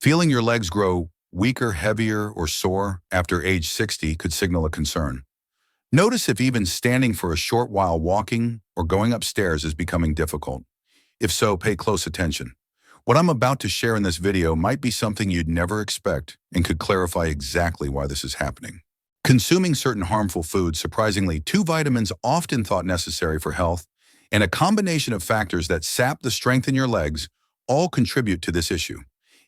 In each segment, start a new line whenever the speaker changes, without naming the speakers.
Feeling your legs grow weaker, heavier, or sore after age 60 could signal a concern. Notice if even standing for a short while walking or going upstairs is becoming difficult. If so, pay close attention. What I'm about to share in this video might be something you'd never expect and could clarify exactly why this is happening. Consuming certain harmful foods, surprisingly, two vitamins often thought necessary for health, and a combination of factors that sap the strength in your legs all contribute to this issue.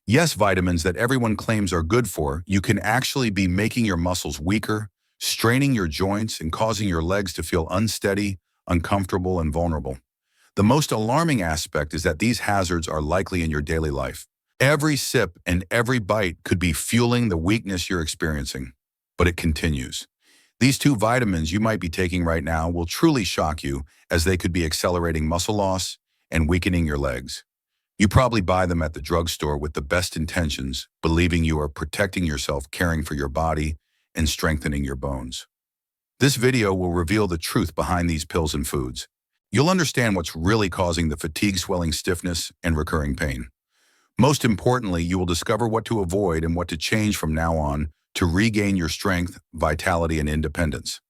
Yes, vitamins that everyone claims are good for you can actually be making your muscles weaker, straining your joints, and causing your legs to feel unsteady, uncomfortable, and vulnerable. The most alarming aspect is that these hazards are likely in your daily life. Every sip and every bite could be fueling the weakness you're experiencing. But it continues. These two vitamins you might be taking right now will truly shock you, as they could be accelerating muscle loss and weakening your legs. You probably buy them at the drugstore with the best intentions, believing you are protecting yourself, caring for your body, and strengthening your bones. This video will reveal the truth behind these pills and foods. You'll understand what's really causing the fatigue, swelling, stiffness, and recurring pain. Most importantly, you will discover what to avoid and what to change from now on to regain your strength, vitality, and independence.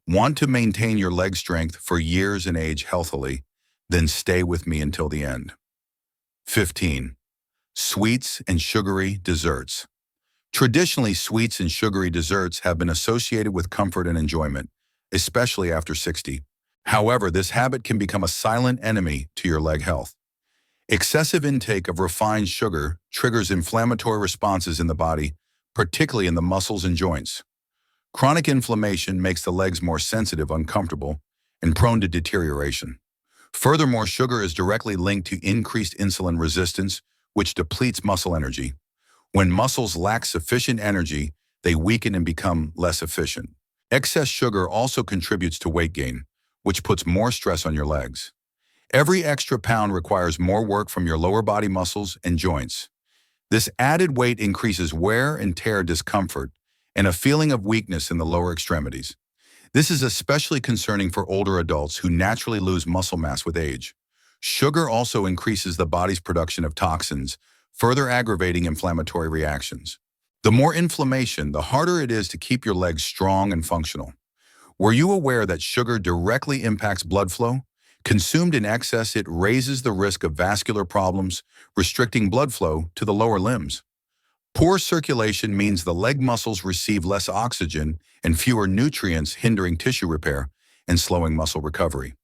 Want to maintain your leg strength for years and age healthily? Then stay with me until the end. 15. Sweets and sugary desserts. Traditionally, sweets and sugary desserts have been associated with comfort and enjoyment, especially after 60. However, this habit can become a silent enemy to your leg health. Excessive intake of refined sugar triggers inflammatory responses in the body, particularly in the muscles and joints. Chronic inflammation makes the legs more sensitive, uncomfortable, and prone to deterioration. Furthermore, sugar is directly linked to increased insulin resistance, which depletes muscle energy. When muscles lack sufficient energy, they weaken and become less efficient. Excess sugar also contributes to weight gain, which puts more stress on your legs. Every extra pound requires more work from your lower body muscles and joints. This added weight increases wear and tear, discomfort, and a feeling of weakness in the lower extremities. This is especially concerning for older adults who naturally lose muscle mass with age. Sugar also increases the body's production of toxins, further aggravating inflammatory reactions. The more inflammation, the harder it is to keep your legs strong and functional. Were you aware that sugar directly impacts blood flow? Consumed in excess, it raises the risk of vascular problems, restricting blood flow to the lower limbs. Poor circulation means the leg muscles receive less oxygen and fewer nutrients, hindering tissue repair and slowing muscle recovery.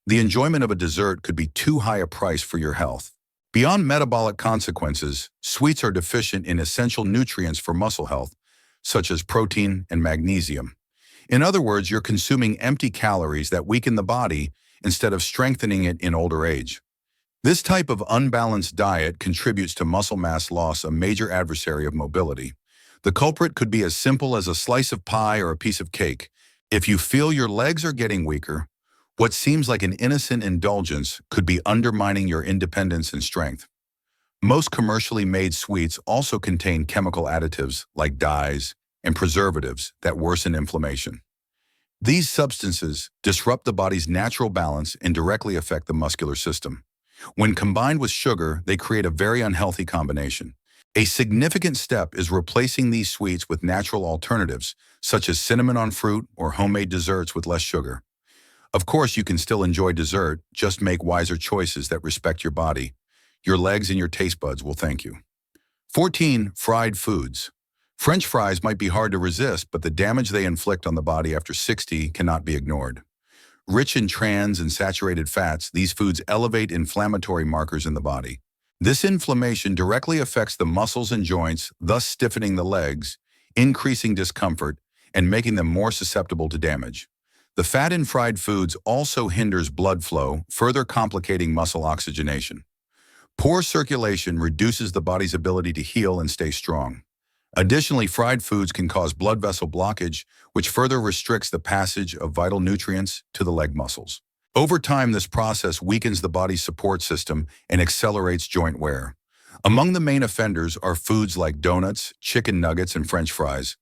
The enjoyment of a dessert could be too high a price for your health. Beyond metabolic consequences, sweets are deficient in essential nutrients for muscle health, such as protein and magnesium. In other words, you're consuming empty calories that weaken the body instead of strengthening it in older age. This type of unbalanced diet contributes to muscle mass loss, a major adversary of mobility. The culprit could be as simple as a slice of pie or a piece of cake. If you feel your legs are getting weaker, what seems like an innocent indulgence could be undermining your independence and strength. Most commercially made sweets also contain chemical additives like dyes and preservatives that worsen inflammation. These substances disrupt the body's natural balance and directly affect the muscular system. When combined with sugar, they create a very unhealthy combination. A significant step is replacing these sweets with natural alternatives, such as cinnamon on fruit or homemade desserts with less sugar. Of course, you can still enjoy dessert, just make wiser choices that respect your body. Your legs and your taste buds will thank you. 14. Fried foods. French fries might be hard to resist, but the damage they inflict on the body after 60 cannot be ignored. Rich in trans and saturated fats, these foods elevate inflammatory markers in the body. This inflammation directly affects the muscles and joints, thus stiffening the legs, increasing discomfort, and making them more susceptible to damage. The fat in fried foods also hinders blood flow, further complicating muscle oxygenation. Poor circulation reduces the body's ability to heal and stay strong. Additionally, fried foods can cause blood vessel blockage, which further restricts the passage of vital nutrients to the leg muscles. Over time, this process weakens the body's support system and accelerates joint wear. Among the main offenders are foods like donuts, chicken nuggets, and French fries.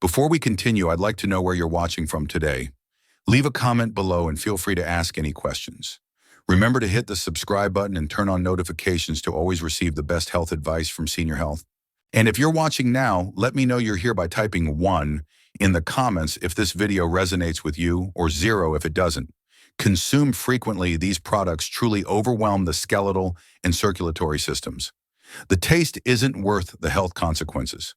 Before we continue, I'd like to know where you're watching from today. Leave a comment below and feel free to ask any questions. Remember to hit the subscribe button and turn on notifications to always receive the best health advice from Senior Health. And if you're watching now, let me know you're here by typing 1 in the comments if this video resonates with you, or 0 if it doesn't. Consumed frequently, these products truly overwhelm the skeletal and circulatory systems. The taste isn't worth the health consequences.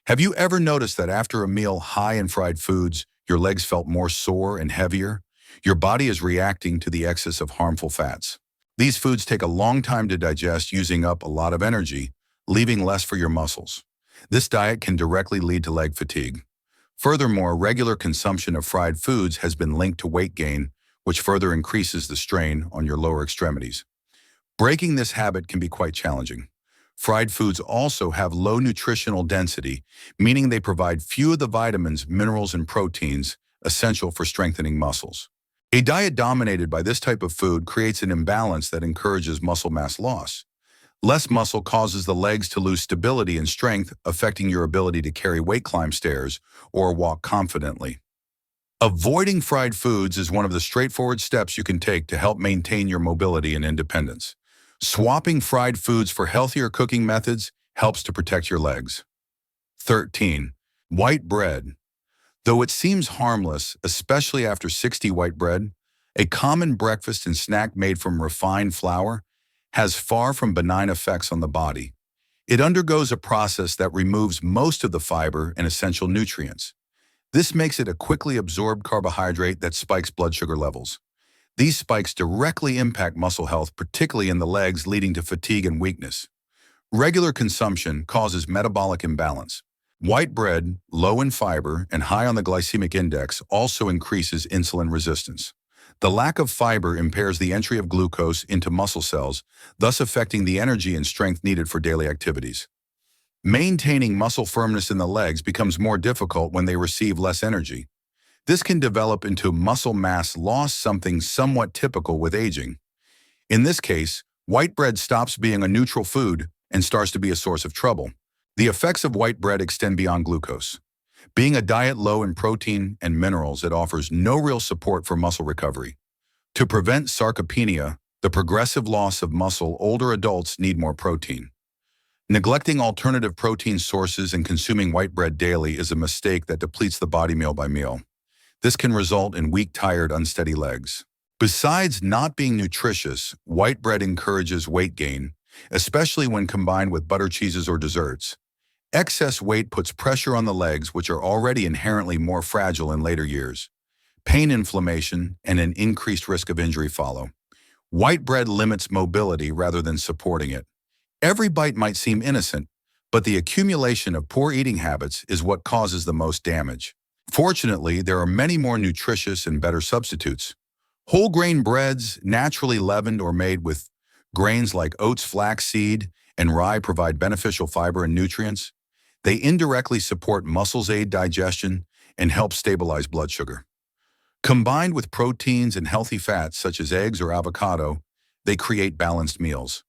Have you ever noticed that after a meal high in fried foods, your legs felt more sore and heavier? Your body is reacting to the excess of harmful fats. These foods take a long time to digest, using up a lot of energy, leaving less for your muscles. This diet can directly lead to leg fatigue. Furthermore, regular consumption of fried foods has been linked to weight gain, which further increases the strain on your lower extremities. Breaking this habit can be quite challenging. Fried foods also have low nutritional density, meaning they provide few of the vitamins, minerals, and proteins essential for strengthening muscles. A diet dominated by this type of food creates an imbalance that encourages muscle mass loss. Less muscle causes the legs to lose stability and strength, affecting your ability to carry weight, climb stairs, or walk confidently. Avoiding fried foods is one of the straightforward steps you can take to help maintain your mobility and independence. Swapping fried foods for healthier cooking methods helps to protect your legs. 13. White bread. Though it seems harmless, especially after 60 white bread, a common breakfast and snack made from refined flour, has far from benign effects on the body. It undergoes a process that removes most of the fiber and essential nutrients. This makes it a quickly absorbed carbohydrate that spikes blood sugar levels. These spikes directly impact muscle health, particularly in the legs, leading to fatigue and weakness. Regular consumption causes metabolic imbalance. White bread, low in fiber and high on the glycemic index, also increases insulin resistance. The lack of fiber impairs the entry of glucose into muscle cells, thus affecting the energy and strength needed for daily activities. Maintaining muscle firmness in the legs becomes more difficult when they receive less energy. This can develop into muscle mass loss, something somewhat typical with aging. In this case, white bread stops being a neutral food and starts to be a source of trouble. The effects of white bread extend beyond glucose. Being a diet low in protein and minerals, it offers no real support for muscle recovery. To prevent sarcopenia, the progressive loss of muscle, older adults need more protein. Neglecting alternative protein sources and consuming white bread daily is a mistake that depletes the body meal by meal. This can result in weak, tired, unsteady legs. Besides not being nutritious, white bread encourages weight gain, especially when combined with butter, cheeses, or desserts. Excess weight puts pressure on the legs, which are already inherently more fragile in later years. Pain, inflammation, and an increased risk of injury follow. White bread limits mobility rather than supporting it. Every bite might seem innocent, but the accumulation of poor eating habits is what causes the most damage. Fortunately, there are many more nutritious and better substitutes. Whole grain breads, naturally leavened or made with grains like oats, flaxseed, and rye, provide beneficial fiber and nutrients. They indirectly support muscles, aid digestion, and help stabilize blood sugar. Combined with proteins and healthy fats such as eggs or avocado, they create balanced meals.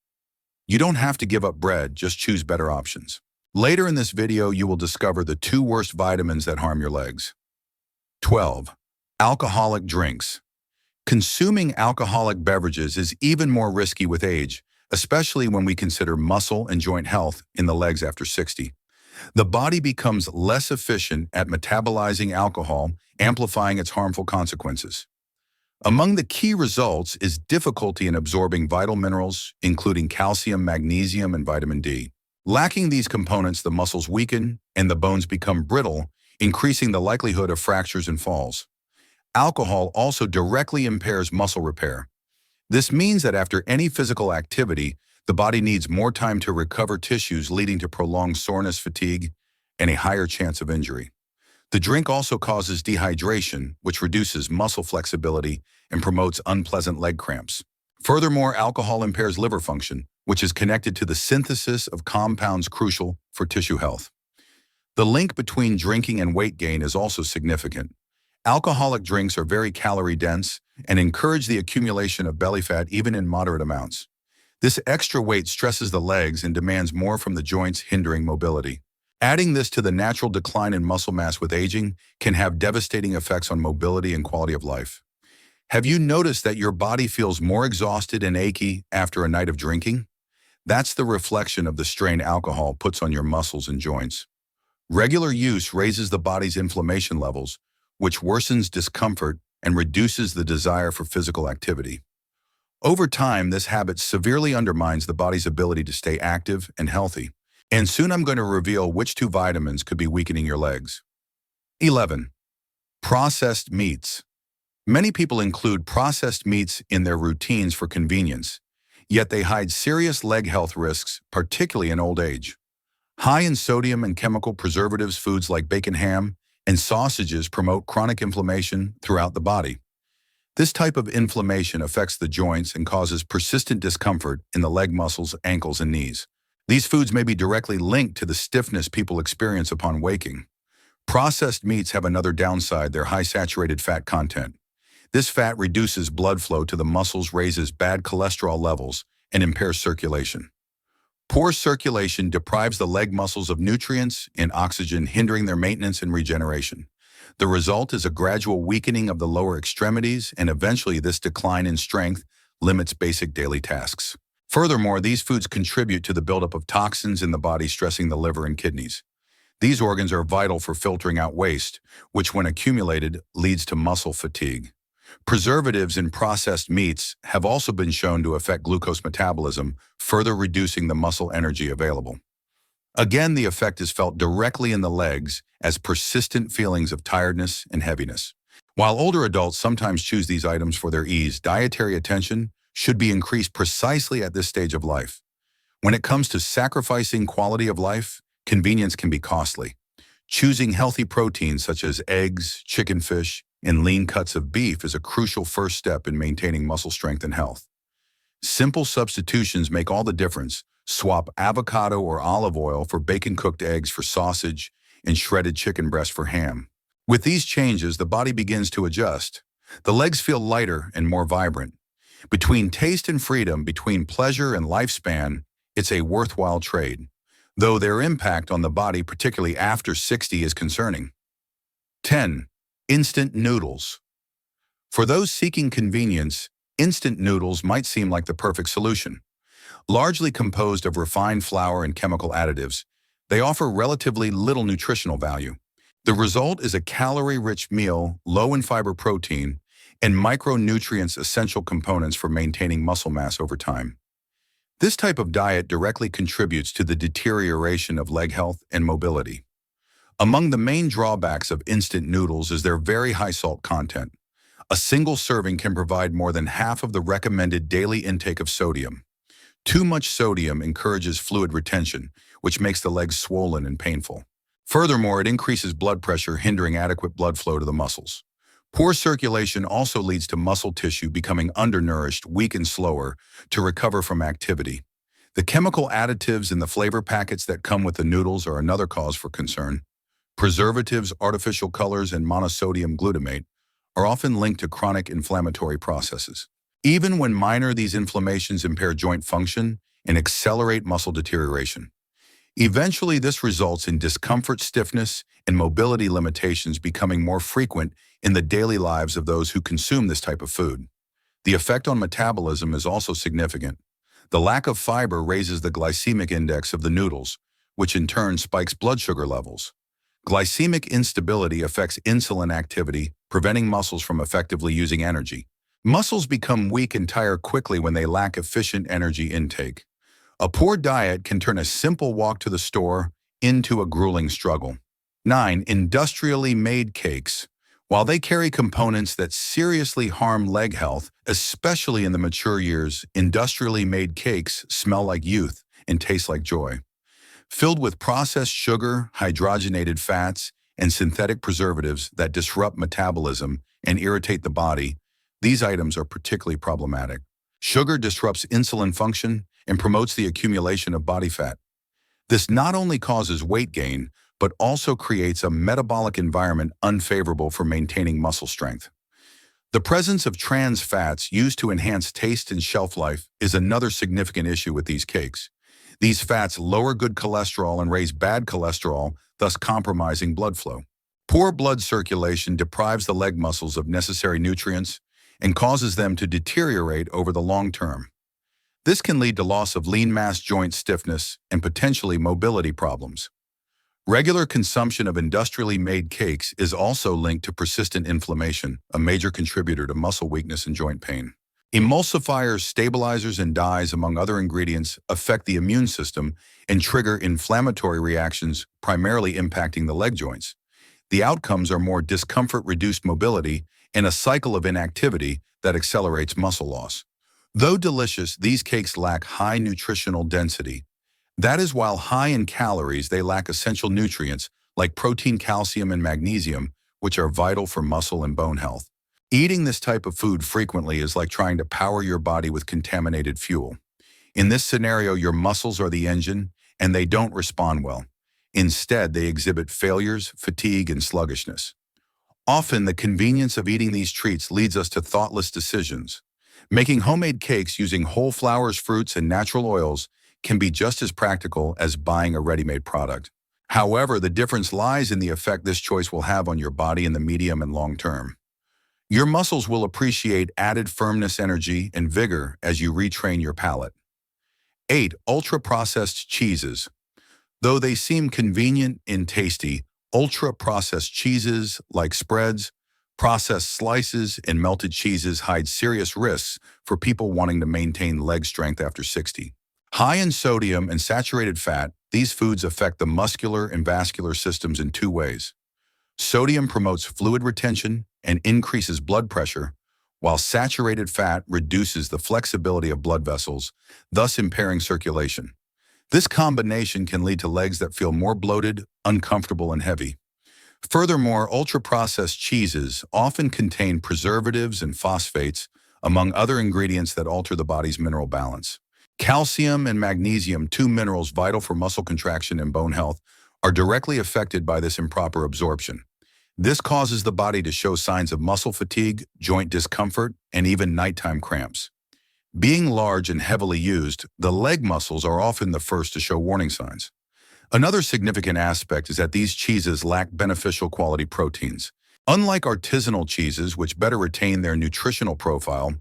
You don't have to give up bread, just choose better options. Later in this video, you will discover the 2 worst vitamins that harm your legs. 12. Alcoholic drinks. Consuming alcoholic beverages is even more risky with age, especially when we consider muscle and joint health in the legs after 60. The body becomes less efficient at metabolizing alcohol, amplifying its harmful consequences. Among the key results is difficulty in absorbing vital minerals, including calcium, magnesium, and vitamin D. Lacking these components, the muscles weaken and the bones become brittle, increasing the likelihood of fractures and falls. Alcohol also directly impairs muscle repair. This means that after any physical activity, the body needs more time to recover tissues, leading to prolonged soreness, fatigue, and a higher chance of injury. The drink also causes dehydration, which reduces muscle flexibility and promotes unpleasant leg cramps. Furthermore, alcohol impairs liver function, which is connected to the synthesis of compounds crucial for tissue health. The link between drinking and weight gain is also significant. Alcoholic drinks are very calorie-dense and encourage the accumulation of belly fat even in moderate amounts. This extra weight stresses the legs and demands more from the joints, hindering mobility. Adding this to the natural decline in muscle mass with aging can have devastating effects on mobility and quality of life. Have you noticed that your body feels more exhausted and achy after a night of drinking? That's the reflection of the strain alcohol puts on your muscles and joints. Regular use raises the body's inflammation levels, which worsens discomfort and reduces the desire for physical activity. Over time, this habit severely undermines the body's ability to stay active and healthy. And soon I'm going to reveal which two vitamins could be weakening your legs. 11. Processed meats. Many people include processed meats in their routines for convenience, yet they hide serious leg health risks, particularly in old age. High in sodium and chemical preservatives foods like bacon, ham, and sausages promote chronic inflammation throughout the body. This type of inflammation affects the joints and causes persistent discomfort in the leg muscles, ankles, and knees. These foods may be directly linked to the stiffness people experience upon waking. Processed meats have another downside: their high saturated fat content. This fat reduces blood flow to the muscles, raises bad cholesterol levels, and impairs circulation. Poor circulation deprives the leg muscles of nutrients and oxygen, hindering their maintenance and regeneration. The result is a gradual weakening of the lower extremities, and eventually this decline in strength limits basic daily tasks. Furthermore, these foods contribute to the buildup of toxins in the body, stressing the liver and kidneys. These organs are vital for filtering out waste, which when accumulated leads to muscle fatigue. Preservatives in processed meats have also been shown to affect glucose metabolism, further reducing the muscle energy available. Again, the effect is felt directly in the legs as persistent feelings of tiredness and heaviness. While older adults sometimes choose these items for their ease, dietary attention should be increased precisely at this stage of life. When it comes to sacrificing quality of life, convenience can be costly. Choosing healthy proteins such as eggs, chicken, fish, and lean cuts of beef is a crucial first step in maintaining muscle strength and health. Simple substitutions make all the difference. Swap avocado or olive oil for bacon-cooked eggs for sausage and shredded chicken breast for ham. With these changes, the body begins to adjust. The legs feel lighter and more vibrant. Between taste and freedom, between pleasure and lifespan, it's a worthwhile trade, though their impact on the body, particularly after 60, is concerning. 10. Instant noodles. For those seeking convenience, instant noodles might seem like the perfect solution. Largely composed of refined flour and chemical additives, they offer relatively little nutritional value. The result is a calorie-rich meal, low in fiber, protein, and micronutrients, essential components for maintaining muscle mass over time. This type of diet directly contributes to the deterioration of leg health and mobility. Among the main drawbacks of instant noodles is their very high salt content. A single serving can provide more than half of the recommended daily intake of sodium. Too much sodium encourages fluid retention, which makes the legs swollen and painful. Furthermore, it increases blood pressure, hindering adequate blood flow to the muscles. Poor circulation also leads to muscle tissue becoming undernourished, weak, and slower to recover from activity. The chemical additives in the flavor packets that come with the noodles are another cause for concern. Preservatives, artificial colors, and monosodium glutamate are often linked to chronic inflammatory processes. Even when minor, these inflammations impair joint function and accelerate muscle deterioration. Eventually, this results in discomfort, stiffness, and mobility limitations becoming more frequent in the daily lives of those who consume this type of food. The effect on metabolism is also significant. The lack of fiber raises the glycemic index of the noodles, which in turn spikes blood sugar levels. Glycemic instability affects insulin activity, preventing muscles from effectively using energy. Muscles become weak and tire quickly when they lack efficient energy intake. A poor diet can turn a simple walk to the store into a grueling struggle. 9. Industrially made cakes. While they carry components that seriously harm leg health, especially in the mature years, industrially made cakes smell like youth and taste like joy. Filled with processed sugar, hydrogenated fats, and synthetic preservatives that disrupt metabolism and irritate the body, these items are particularly problematic. Sugar disrupts insulin function and promotes the accumulation of body fat. This not only causes weight gain, but also creates a metabolic environment unfavorable for maintaining muscle strength. The presence of trans fats used to enhance taste and shelf life is another significant issue with these cakes. These fats lower good cholesterol and raise bad cholesterol, thus compromising blood flow. Poor blood circulation deprives the leg muscles of necessary nutrients and causes them to deteriorate over the long term. This can lead to loss of lean mass, joint stiffness, and potentially mobility problems. Regular consumption of industrially made cakes is also linked to persistent inflammation, a major contributor to muscle weakness and joint pain. Emulsifiers, stabilizers, and dyes, among other ingredients, affect the immune system and trigger inflammatory reactions, primarily impacting the leg joints. The outcomes are more discomfort, reduced mobility, and a cycle of inactivity that accelerates muscle loss. Though delicious, these cakes lack high nutritional density. That is, while high in calories, they lack essential nutrients like protein, calcium, and magnesium, which are vital for muscle and bone health. Eating this type of food frequently is like trying to power your body with contaminated fuel. In this scenario, your muscles are the engine, and they don't respond well. Instead, they exhibit failures, fatigue, and sluggishness. Often, the convenience of eating these treats leads us to thoughtless decisions. Making homemade cakes using whole flours, fruits, and natural oils can be just as practical as buying a ready-made product. However, the difference lies in the effect this choice will have on your body in the medium and long term. Your muscles will appreciate added firmness, energy, and vigor as you retrain your palate. 8. Ultra-processed cheeses. Though they seem convenient and tasty, ultra-processed cheeses like spreads, processed slices, and melted cheeses hide serious risks for people wanting to maintain leg strength after 60. High in sodium and saturated fat, these foods affect the muscular and vascular systems in two ways. Sodium promotes fluid retention and increases blood pressure, while saturated fat reduces the flexibility of blood vessels, thus impairing circulation. This combination can lead to legs that feel more bloated, uncomfortable, and heavy. Furthermore, ultra-processed cheeses often contain preservatives and phosphates, among other ingredients that alter the body's mineral balance. Calcium and magnesium, two minerals vital for muscle contraction and bone health, are directly affected by this improper absorption. This causes the body to show signs of muscle fatigue, joint discomfort, and even nighttime cramps. Being large and heavily used, the leg muscles are often the first to show warning signs. Another significant aspect is that these cheeses lack beneficial quality proteins. Unlike artisanal cheeses, which better retain their nutritional profile,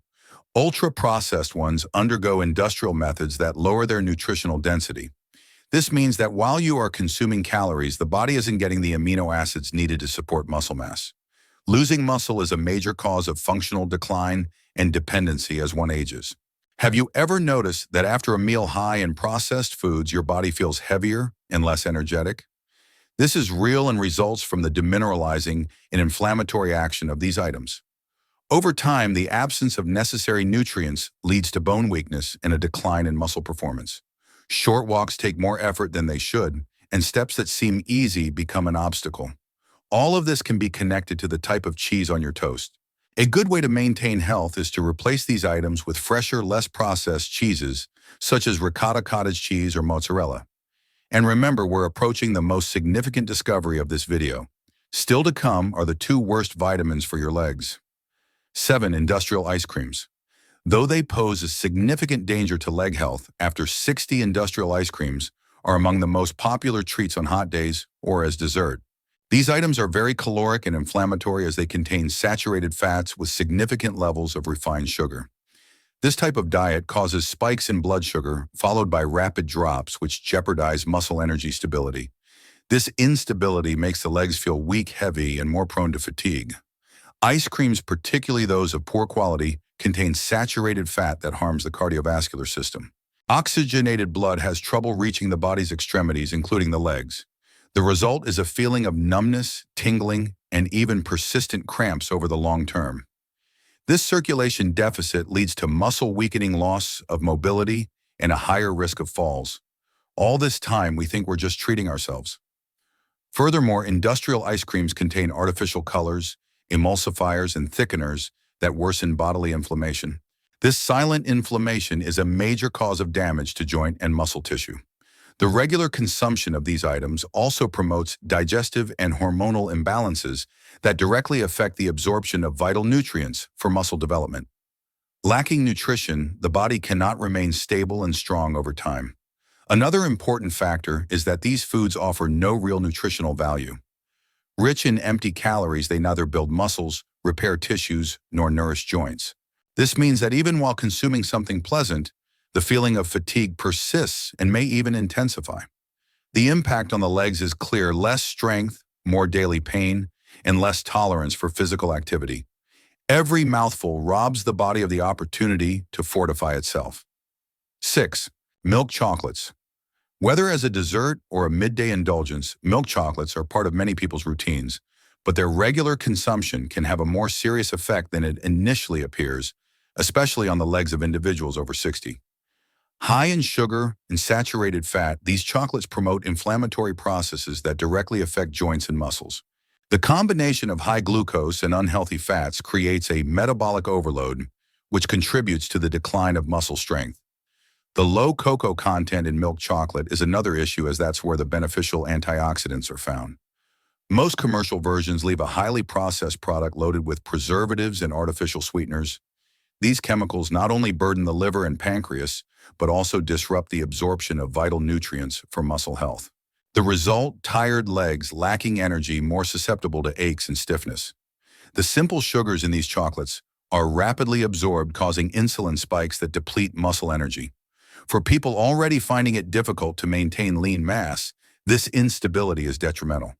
ultra-processed ones undergo industrial methods that lower their nutritional density. This means that while you are consuming calories, the body isn't getting the amino acids needed to support muscle mass. Losing muscle is a major cause of functional decline and dependency as one ages. Have you ever noticed that after a meal high in processed foods, your body feels heavier and less energetic? This is real and results from the demineralizing and inflammatory action of these items. Over time, the absence of necessary nutrients leads to bone weakness and a decline in muscle performance. Short walks take more effort than they should, and steps that seem easy become an obstacle. All of this can be connected to the type of cheese on your toast. A good way to maintain health is to replace these items with fresher, less processed cheeses, such as ricotta cottage cheese or mozzarella. And remember, we're approaching the most significant discovery of this video. Still to come are the 2 worst vitamins for your legs. 7. Industrial ice creams. Though they pose a significant danger to leg health, after 60 industrial ice creams are among the most popular treats on hot days or as dessert. These items are very caloric and inflammatory as they contain saturated fats with significant levels of refined sugar. This type of diet causes spikes in blood sugar, followed by rapid drops, which jeopardize muscle energy stability. This instability makes the legs feel weak, heavy, and more prone to fatigue. Ice creams, particularly those of poor quality, contain saturated fat that harms the cardiovascular system. Oxygenated blood has trouble reaching the body's extremities, including the legs. The result is a feeling of numbness, tingling, and even persistent cramps over the long term. This circulation deficit leads to muscle weakening, loss of mobility, and a higher risk of falls. All this time, we think we're just treating ourselves. Furthermore, industrial ice creams contain artificial colors, emulsifiers, and thickeners that worsen bodily inflammation. This silent inflammation is a major cause of damage to joint and muscle tissue. The regular consumption of these items also promotes digestive and hormonal imbalances that directly affect the absorption of vital nutrients for muscle development. Lacking nutrition, the body cannot remain stable and strong over time. Another important factor is that these foods offer no real nutritional value. Rich in empty calories, they neither build muscles, repair tissues, nor nourish joints. This means that even while consuming something pleasant, The feeling of fatigue persists and may even intensify. The impact on the legs is clear: less strength, more daily pain, and less tolerance for physical activity. Every mouthful robs the body of the opportunity to fortify itself. 6. Milk chocolates. Whether as a dessert or a midday indulgence, milk chocolates are part of many people's routines, but their regular consumption can have a more serious effect than it initially appears, especially on the legs of individuals over 60. High in sugar and saturated fat, these chocolates promote inflammatory processes that directly affect joints and muscles. The combination of high glucose and unhealthy fats creates a metabolic overload, which contributes to the decline of muscle strength. The low cocoa content in milk chocolate is another issue, as that's where the beneficial antioxidants are found. Most commercial versions leave a highly processed product loaded with preservatives and artificial sweeteners. These chemicals not only burden the liver and pancreas, but also disrupt the absorption of vital nutrients for muscle health. The result: tired legs, lacking energy, more susceptible to aches and stiffness. The simple sugars in these chocolates are rapidly absorbed, causing insulin spikes that deplete muscle energy. For people already finding it difficult to maintain lean mass, this instability is detrimental.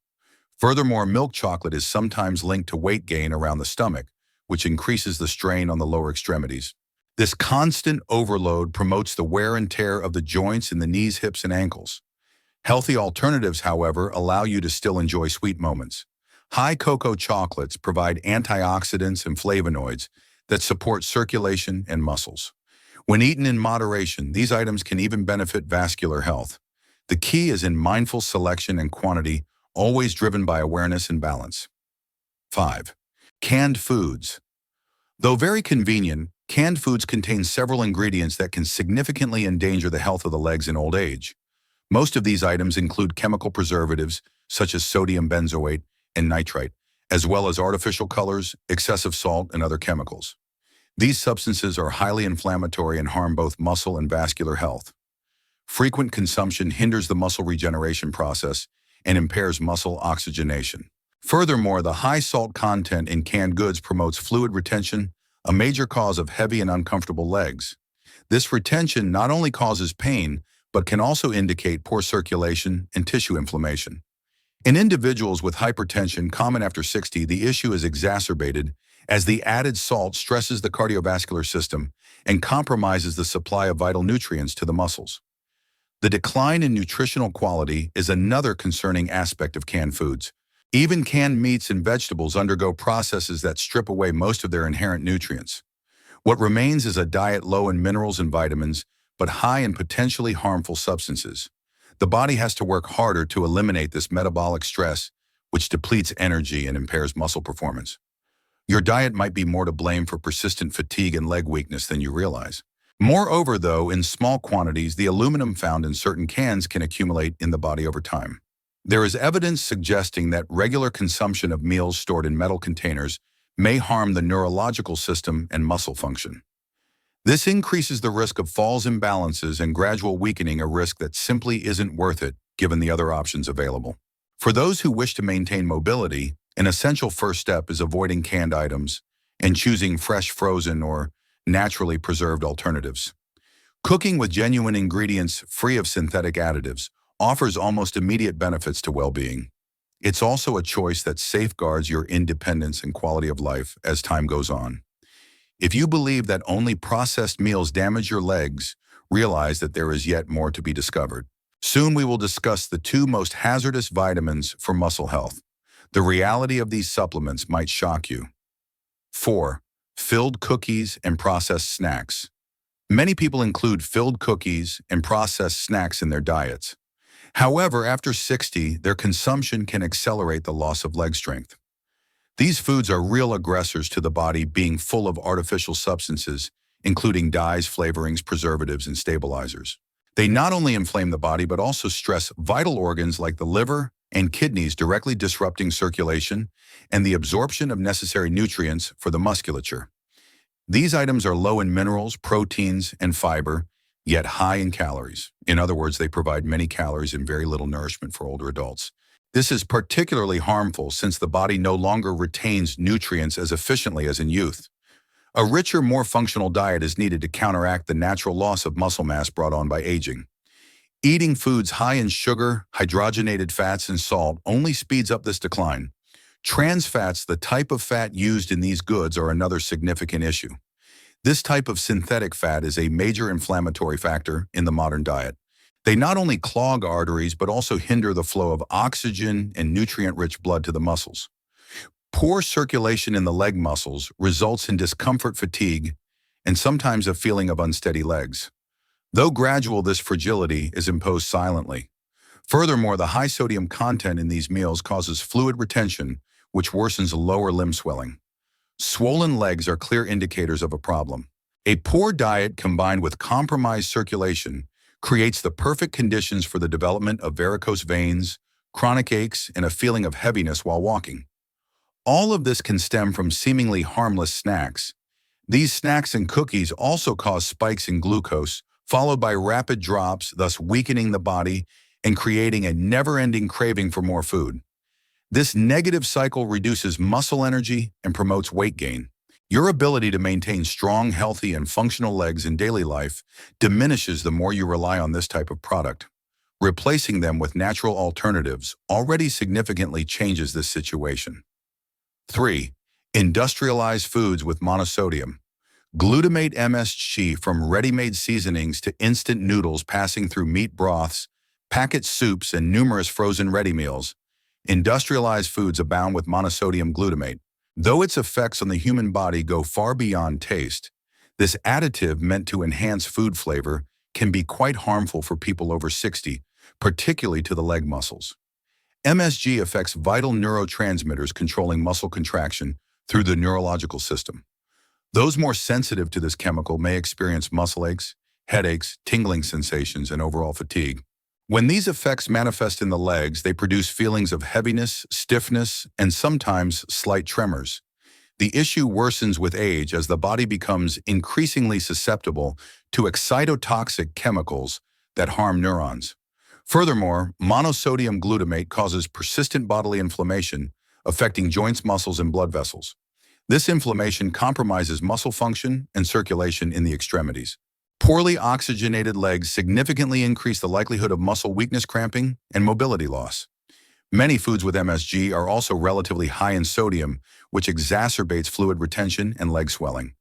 Furthermore, milk chocolate is sometimes linked to weight gain around the stomach, which increases the strain on the lower extremities. This constant overload promotes the wear and tear of the joints in the knees, hips, and ankles. Healthy alternatives, however, allow you to still enjoy sweet moments. High cocoa chocolates provide antioxidants and flavonoids that support circulation and muscles. When eaten in moderation, these items can even benefit vascular health. The key is in mindful selection and quantity, always driven by awareness and balance. 5. Canned foods. Though very convenient, canned foods contain several ingredients that can significantly endanger the health of the legs in old age. Most of these items include chemical preservatives, such as sodium benzoate and nitrite, as well as artificial colors, excessive salt, and other chemicals. These substances are highly inflammatory and harm both muscle and vascular health. Frequent consumption hinders the muscle regeneration process and impairs muscle oxygenation. Furthermore, the high salt content in canned goods promotes fluid retention, a major cause of heavy and uncomfortable legs. This retention not only causes pain, but can also indicate poor circulation and tissue inflammation. In individuals with hypertension, common after 60, the issue is exacerbated as the added salt stresses the cardiovascular system and compromises the supply of vital nutrients to the muscles. The decline in nutritional quality is another concerning aspect of canned foods. Even canned meats and vegetables undergo processes that strip away most of their inherent nutrients. What remains is a diet low in minerals and vitamins, but high in potentially harmful substances. The body has to work harder to eliminate this metabolic stress, which depletes energy and impairs muscle performance. Your diet might be more to blame for persistent fatigue and leg weakness than you realize. Moreover, though, in small quantities, the aluminum found in certain cans can accumulate in the body over time. There is evidence suggesting that regular consumption of meals stored in metal containers may harm the neurological system and muscle function. This increases the risk of falls, imbalances, and gradual weakening, a risk that simply isn't worth it given the other options available. For those who wish to maintain mobility, an essential first step is avoiding canned items and choosing fresh, frozen, or naturally preserved alternatives. Cooking with genuine ingredients free of synthetic additives offers almost immediate benefits to well-being. It's also a choice that safeguards your independence and quality of life as time goes on. If you believe that only processed meals damage your legs, realize that there is yet more to be discovered. Soon we will discuss the 2 most hazardous vitamins for muscle health. The reality of these supplements might shock you. 4. Filled cookies and processed snacks. Many people include filled cookies and processed snacks in their diets. However, after 60, their consumption can accelerate the loss of leg strength. These foods are real aggressors to the body, being full of artificial substances, including dyes, flavorings, preservatives, and stabilizers. They not only inflame the body, but also stress vital organs like the liver and kidneys, directly disrupting circulation and the absorption of necessary nutrients for the musculature. These items are low in minerals, proteins, and fiber, yet high in calories. In other words, they provide many calories and very little nourishment for older adults. This is particularly harmful since the body no longer retains nutrients as efficiently as in youth. A richer, more functional diet is needed to counteract the natural loss of muscle mass brought on by aging. Eating foods high in sugar, hydrogenated fats, and salt only speeds up this decline. Trans fats, the type of fat used in these goods, are another significant issue. This type of synthetic fat is a major inflammatory factor in the modern diet. They not only clog arteries but also hinder the flow of oxygen and nutrient-rich blood to the muscles. Poor circulation in the leg muscles results in discomfort, fatigue, and sometimes a feeling of unsteady legs. Though gradual, this fragility is imposed silently. Furthermore, the high sodium content in these meals causes fluid retention, which worsens lower limb swelling. Swollen legs are clear indicators of a problem. A poor diet combined with compromised circulation creates the perfect conditions for the development of varicose veins, chronic aches, and a feeling of heaviness while walking. All of this can stem from seemingly harmless snacks. These snacks and cookies also cause spikes in glucose, followed by rapid drops, thus weakening the body and creating a never-ending craving for more food. This negative cycle reduces muscle energy and promotes weight gain. Your ability to maintain strong, healthy, and functional legs in daily life diminishes the more you rely on this type of product. Replacing them with natural alternatives already significantly changes this situation. 3. Industrialized foods with monosodium. Glutamate MSG, from ready-made seasonings to instant noodles passing through meat broths, packet soups, and numerous frozen ready meals, industrialized foods abound with monosodium glutamate. Though its effects on the human body go far beyond taste, this additive meant to enhance food flavor can be quite harmful for people over 60, particularly to the leg muscles. MSG affects vital neurotransmitters controlling muscle contraction through the neurological system. Those more sensitive to this chemical may experience muscle aches, headaches, tingling sensations, and overall fatigue. When these effects manifest in the legs, they produce feelings of heaviness, stiffness, and sometimes slight tremors. The issue worsens with age as the body becomes increasingly susceptible to excitotoxic chemicals that harm neurons. Furthermore, monosodium glutamate causes persistent bodily inflammation, affecting joints, muscles, and blood vessels. This inflammation compromises muscle function and circulation in the extremities. Poorly oxygenated legs significantly increase the likelihood of muscle weakness, cramping, and mobility loss. Many foods with MSG are also relatively high in sodium, which exacerbates fluid retention and leg swelling.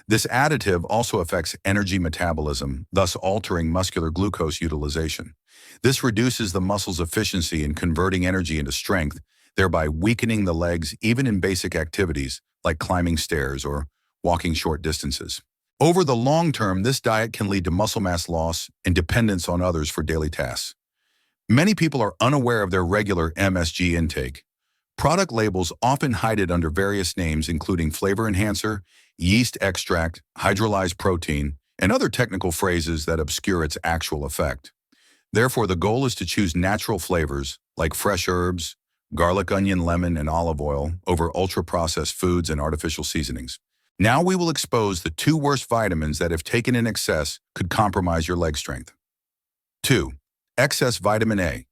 This additive also affects energy metabolism, thus altering muscular glucose utilization. This reduces the muscle's efficiency in converting energy into strength, thereby weakening the legs even in basic activities like climbing stairs or walking short distances. Over the long term, this diet can lead to muscle mass loss and dependence on others for daily tasks. Many people are unaware of their regular MSG intake. Product labels often hide it under various names, including flavor enhancer, yeast extract, hydrolyzed protein, and other technical phrases that obscure its actual effect. Therefore, the goal is to choose natural flavors like fresh herbs, garlic, onion, lemon, and olive oil over ultra-processed foods and artificial seasonings. Now we will expose the 2 worst vitamins that, if taken in excess, could compromise your leg strength. 2. Excess vitamin A.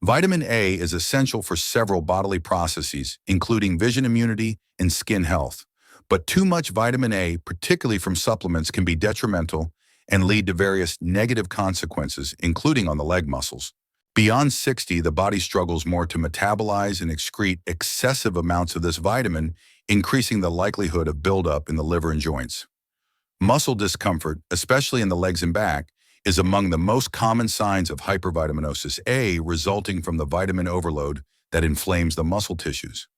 Vitamin A is essential for several bodily processes, including vision, immunity, and skin health. But too much vitamin A, particularly from supplements, can be detrimental and lead to various negative consequences, including on the leg muscles. Beyond 60, the body struggles more to metabolize and excrete excessive amounts of this vitamin, increasing the likelihood of buildup in the liver and joints. Muscle discomfort, especially in the legs and back, is among the most common signs of hypervitaminosis A, resulting from the vitamin overload that inflames the muscle tissues.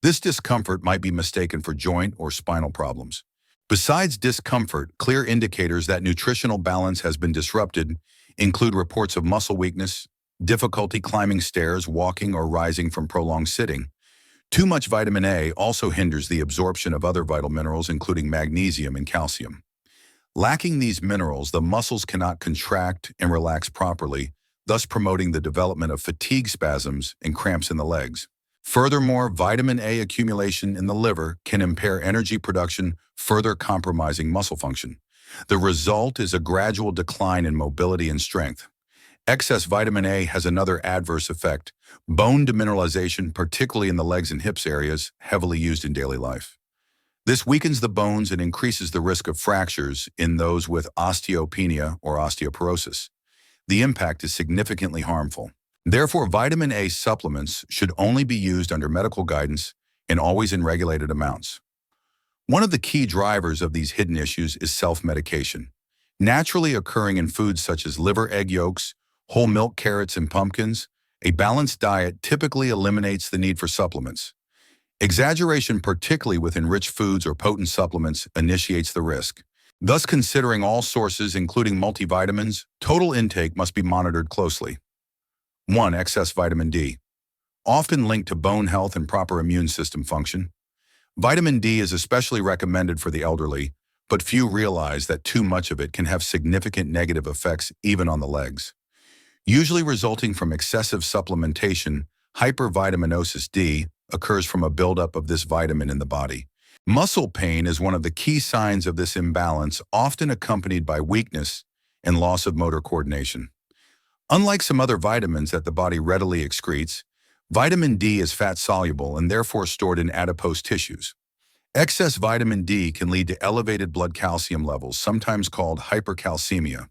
This discomfort might be mistaken for joint or spinal problems. Besides discomfort, clear indicators that nutritional balance has been disrupted include reports of muscle weakness, difficulty climbing stairs, walking, or rising from prolonged sitting. Too much vitamin A also hinders the absorption of other vital minerals, including magnesium and calcium. Lacking these minerals, the muscles cannot contract and relax properly, thus promoting the development of fatigue spasms and cramps in the legs. Furthermore, vitamin A accumulation in the liver can impair energy production, further compromising muscle function. The result is a gradual decline in mobility and strength. Excess vitamin A has another adverse effect: bone demineralization, particularly in the legs and hips areas, heavily used in daily life. This weakens the bones and increases the risk of fractures in those with osteopenia or osteoporosis. The impact is significantly harmful. Therefore, vitamin A supplements should only be used under medical guidance and always in regulated amounts. One of the key drivers of these hidden issues is self-medication, naturally occurring in foods such as liver, egg yolks, whole milk, carrots, and pumpkins. A balanced diet typically eliminates the need for supplements. Exaggeration, particularly with enriched foods or potent supplements, initiates the risk. Thus, considering all sources, including multivitamins, total intake must be monitored closely. 1. Excess vitamin D. Often linked to bone health and proper immune system function. Vitamin D is especially recommended for the elderly, but few realize that too much of it can have significant negative effects even on the legs. Usually resulting from excessive supplementation, hypervitaminosis D occurs from a buildup of this vitamin in the body. Muscle pain is one of the key signs of this imbalance, often accompanied by weakness and loss of motor coordination. Unlike some other vitamins that the body readily excretes, vitamin D is fat-soluble and therefore stored in adipose tissues. Excess vitamin D can lead to elevated blood calcium levels, sometimes called hypercalcemia.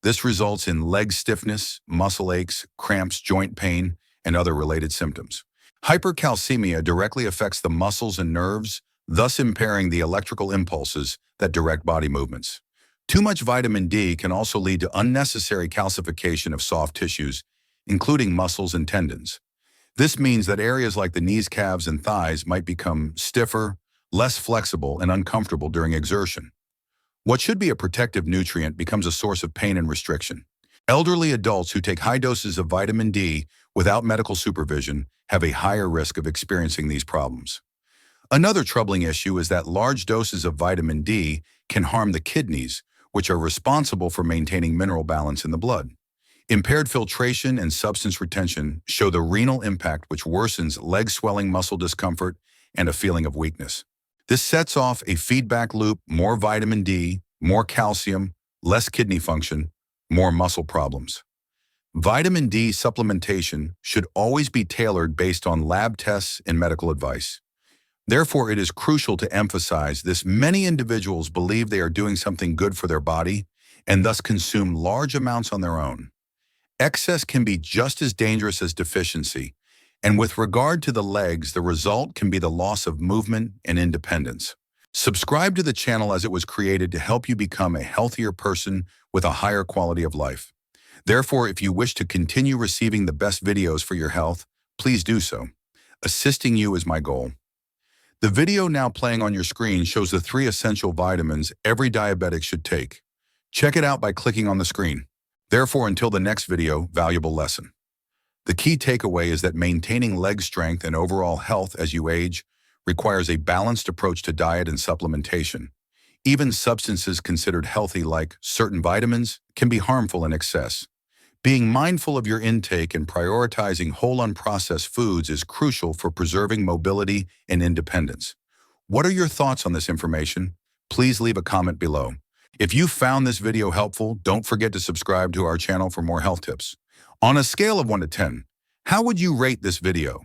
This results in leg stiffness, muscle aches, cramps, joint pain, and other related symptoms. Hypercalcemia directly affects the muscles and nerves, thus impairing the electrical impulses that direct body movements. Too much vitamin D can also lead to unnecessary calcification of soft tissues, including muscles and tendons. This means that areas like the knees, calves, and thighs might become stiffer, less flexible, and uncomfortable during exertion. What should be a protective nutrient becomes a source of pain and restriction. Elderly adults who take high doses of vitamin D without medical supervision have a higher risk of experiencing these problems. Another troubling issue is that large doses of vitamin D can harm the kidneys, which are responsible for maintaining mineral balance in the blood. Impaired filtration and substance retention show the renal impact, which worsens leg swelling, muscle discomfort, and a feeling of weakness. This sets off a feedback loop: more vitamin D, more calcium, less kidney function, more muscle problems. Vitamin D supplementation should always be tailored based on lab tests and medical advice. Therefore, it is crucial to emphasize this. Many individuals believe they are doing something good for their body and thus consume large amounts on their own. Excess can be just as dangerous as deficiency, and with regard to the legs, the result can be the loss of movement and independence. Subscribe to the channel as it was created to help you become a healthier person with a higher quality of life. Therefore, if you wish to continue receiving the best videos for your health, please do so. Assisting you is my goal. The video now playing on your screen shows the 3 essential vitamins every diabetic should take. Check it out by clicking on the screen. Therefore, until the next video, valuable lesson. The key takeaway is that maintaining leg strength and overall health as you age requires a balanced approach to diet and supplementation. Even substances considered healthy, like certain vitamins, can be harmful in excess. Being mindful of your intake and prioritizing whole unprocessed foods is crucial for preserving mobility and independence. What are your thoughts on this information? Please leave a comment below. If you found this video helpful, don't forget to subscribe to our channel for more health tips. On a scale of 1 to 10, how would you rate this video?